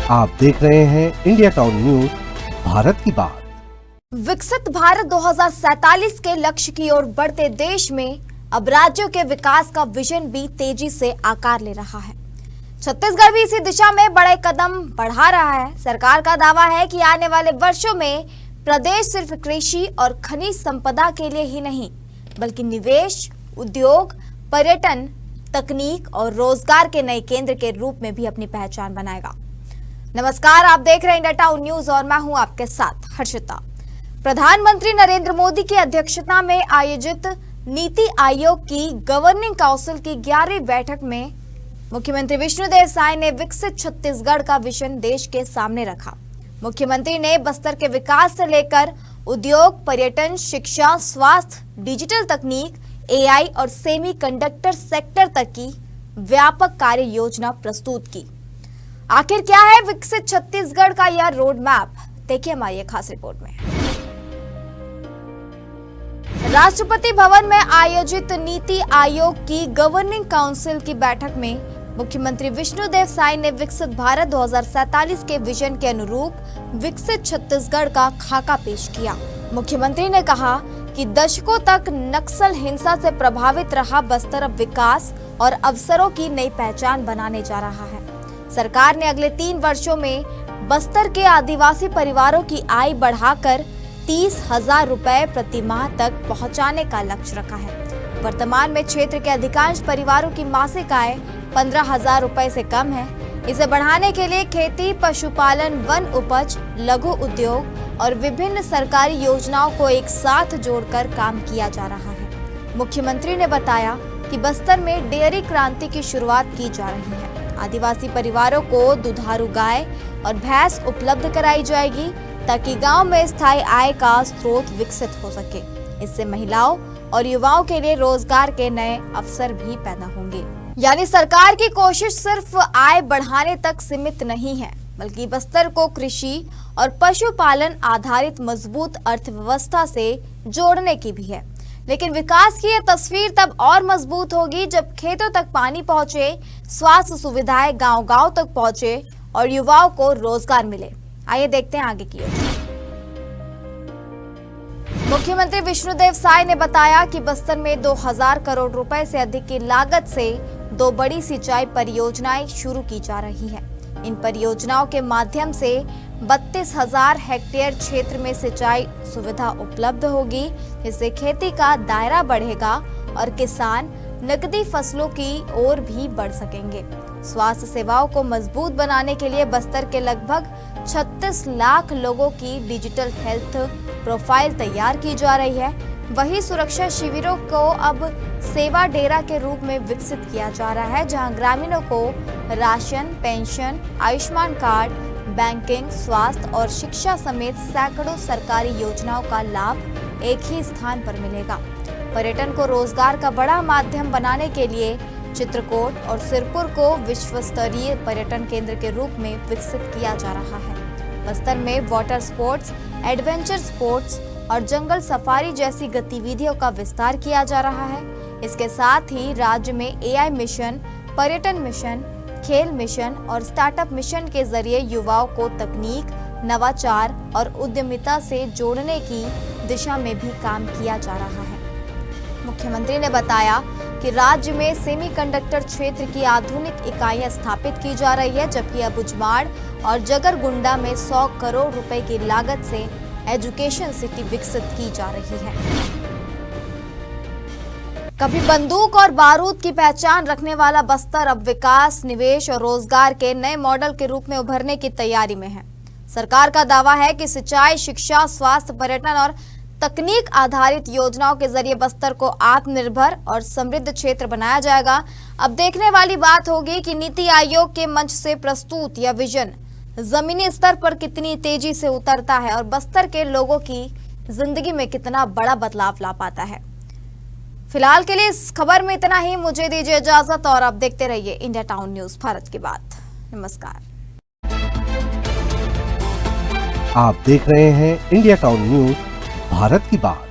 आप देख रहे हैं इंडिया टाउन न्यूज, भारत की बात। विकसित भारत 2047 के लक्ष्य की ओर बढ़ते देश में अब राज्यों के विकास का विजन भी तेजी से आकार ले रहा है। छत्तीसगढ़ भी इसी दिशा में बड़े कदम बढ़ा रहा है। सरकार का दावा है कि आने वाले वर्षों में प्रदेश सिर्फ कृषि और खनिज संपदा के लिए ही नहीं, बल्कि निवेश, उद्योग, पर्यटन, तकनीक और रोजगार के नए केंद्र के रूप में भी अपनी पहचान बनाएगा। नमस्कार, आप देख रहे हैं इंडिया टाउन न्यूज और मैं हूं आपके साथ हर्षिता। प्रधानमंत्री नरेंद्र मोदी की अध्यक्षता में आयोजित नीति आयोग की गवर्निंग काउंसिल की 11वीं बैठक में मुख्यमंत्री विष्णुदेव साय ने विकसित छत्तीसगढ़ का विजन देश के सामने रखा। मुख्यमंत्री ने बस्तर के विकास से लेकर उद्योग, पर्यटन, शिक्षा, स्वास्थ्य, डिजिटल तकनीक, एआई और सेमीकंडक्टर सेक्टर तक की व्यापक कार्य योजना प्रस्तुत की। आखिर क्या है विकसित छत्तीसगढ़ का यह रोड मैप, देखिए हमारी एक खास रिपोर्ट में। राष्ट्रपति भवन में आयोजित नीति आयोग की गवर्निंग काउंसिल की बैठक में मुख्यमंत्री विष्णुदेव साय ने विकसित भारत 2047 के विजन के अनुरूप विकसित छत्तीसगढ़ का खाका पेश किया। मुख्यमंत्री ने कहा कि दशकों तक नक्सल हिंसा से प्रभावित रहा बस्तर अब विकास और अवसरों की नई पहचान बनाने जा रहा है। सरकार ने अगले 3 वर्षों में बस्तर के आदिवासी परिवारों की आय बढ़ाकर 30,000 रुपए प्रति माह तक पहुंचाने का लक्ष्य रखा है। वर्तमान में क्षेत्र के अधिकांश परिवारों की मासिक आय 15,000 रुपए से कम है। इसे बढ़ाने के लिए खेती, पशुपालन, वन उपज, लघु उद्योग और विभिन्न सरकारी योजनाओं को एक साथ जोड़कर काम किया जा रहा है। मुख्यमंत्री ने बताया कि बस्तर में डेयरी क्रांति की शुरुआत की जा रही है। आदिवासी परिवारों को दुधारू गाय और भैंस उपलब्ध कराई जाएगी ताकि गांव में स्थायी आय का स्रोत विकसित हो सके। इससे महिलाओं और युवाओं के लिए रोजगार के नए अवसर भी पैदा होंगे। यानी सरकार की कोशिश सिर्फ आय बढ़ाने तक सीमित नहीं है, बल्कि बस्तर को कृषि और पशुपालन आधारित मजबूत अर्थव्यवस्था से जोड़ने की भी है। लेकिन विकास की यह तस्वीर तब और मजबूत होगी जब खेतों तक पानी पहुंचे, स्वास्थ्य सुविधाएं गांव-गांव तक पहुंचे और युवाओं को रोजगार मिले। आइए देखते हैं आगे की ओर। मुख्यमंत्री विष्णुदेव साय ने बताया कि बस्तर में 2000 करोड़ रुपए से अधिक की लागत से 2 बड़ी सिंचाई परियोजनाएं शुरू की जा रही हैं। इन परियोजनाओं के माध्यम से 32,000 हेक्टेयर क्षेत्र में सिंचाई सुविधा उपलब्ध होगी, जिससे खेती का दायरा बढ़ेगा और किसान नकदी फसलों की ओर भी बढ़ सकेंगे। स्वास्थ्य सेवाओं को मजबूत बनाने के लिए बस्तर के लगभग 36 लाख लोगों की डिजिटल हेल्थ प्रोफाइल तैयार की जा रही है। वहीं सुरक्षा शिविरों को अब सेवा डेरा के रूप में विकसित किया जा रहा है, जहां ग्रामीणों को ration, pension, Ayushman card, banking, स्वास्थ्य और शिक्षा समेत सैकड़ों सरकारी योजनाओं का लाभ एक ही स्थान पर मिलेगा। पर्यटन को रोजगार का बड़ा माध्यम बनाने के लिए चित्रकोट और सिरपुर को विश्व स्तरीय पर्यटन केंद्र के रूप में विकसित किया जा रहा है। बस्तर में वाटर स्पोर्ट्स, एडवेंचर स्पोर्ट्स और जंगल सफारी जैसी गतिविधियों का विस्तार किया जा रहा है। इसके साथ ही राज्य में एआई मिशन, पर्यटन मिशन, खेल मिशन और स्टार्टअप मिशन के जरिए युवाओं को तकनीक, नवाचार और उद्यमिता से जोड़ने की दिशा में भी काम किया जा रहा है। मुख्यमंत्री ने बताया कि राज्य में सेमीकंडक्टर क्षेत्र की आधुनिक इकाइयां स्थापित की जा रही है, जबकि अबुझमाड़ और जगरगुंडा में 100 करोड़ रुपए की लागत से एजुकेशन सिटी विकसित की जा रही है। कभी बंदूक और बारूद की पहचान रखने वाला बस्तर अब विकास, निवेश और रोजगार के नए मॉडल के रूप में उभरने की तैयारी में है। सरकार का दावा है कि सिंचाई, शिक्षा, स्वास्थ्य, पर्यटन और तकनीक आधारित योजनाओं के जरिए बस्तर को आत्मनिर्भर और समृद्ध क्षेत्र बनाया जाएगा। अब देखने वाली बात होगी कि नीति आयोग के मंच से प्रस्तुत यह विजन जमीनी स्तर पर कितनी तेजी से उतरता है और बस्तर के लोगों की जिंदगी में कितना बड़ा बदलाव ला पाता है। फिलहाल के लिए इस खबर में इतना ही। मुझे दीजिए इजाजत और आप देखते रहिए इंडिया टाउन न्यूज, भारत की बात। नमस्कार। आप देख रहे हैं इंडिया टाउन न्यूज, भारत की बात।